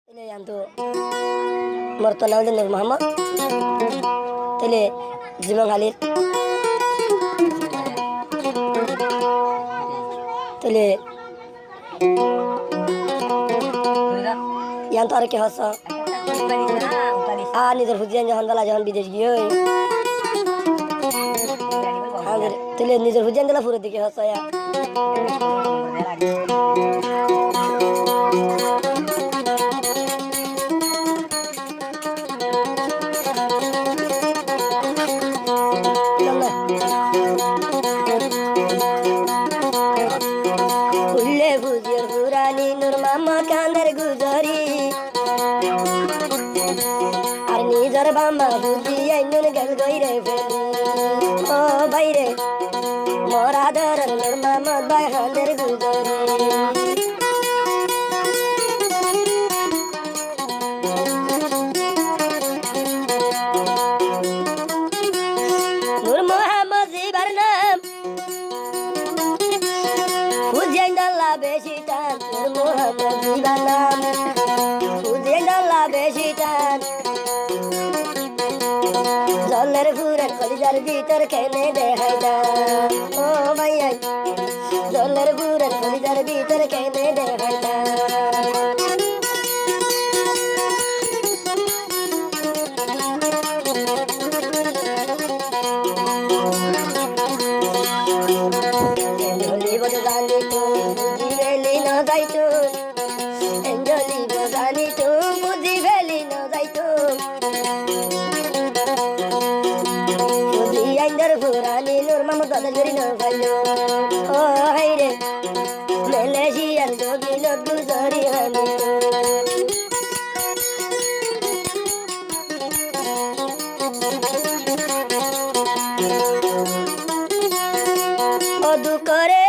Tele yanto Morton Alden Nur Muhammad Tele Zimang Halid Tele yanto আর কে হস নিজের হুজিয়ান যখন দলা যখন বিদেশ গিয়ে তলে নিজের হুজিয়ান দলা পুরো দিকে হস উল্লে বুঝির পুরানি নূর মামা কান্দার গুজরি আর নিজর বাম্মা বুঝি আইনুন গেল গইরে ফেলি ও বাইরে মোরা ধর নূর মামা বাই হান্দের গুজরি নূর মোহাম্মদ জিবার নাম Ujian dalam besitan, Muhammad Jibanam. Ujian dalam besitan, Zoller furan kalijar bitar kene dehayda. Oh bayai, Zoller furan kalijar bitar kene dehayda. Bozani tu, Buziveli no zaitu. Enjoli bozani tu, Buziveli no zaitu. Buzi aindar furani nur mamu dadal gari no fallo. Oh hayre, Malaysia jogi no guzari hani. Odu kore.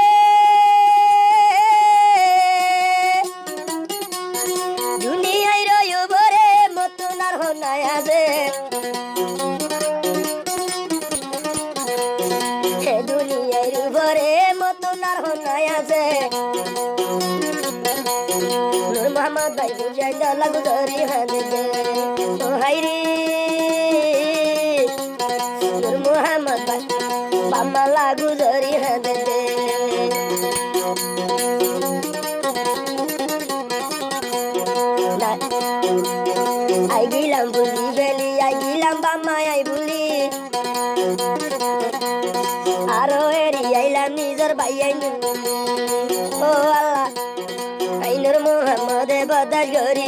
দুনিয়ার উপরে মতন আর হনাই আছে নূর মোহাম্মদ ভাই বুঝাই দলা গুজরি হানে ও হাইরে নূর মোহাম্মদ ভাই বাম্মা লাগু জরি হানে আই গিলাম বুলি বেলি আই গিলাম বাম্মা আই বুলি আরো এরি আইলাম নিজর ভাই আইনু ও আল্লাহ আইনুর মোহাম্মদে বদাস গরি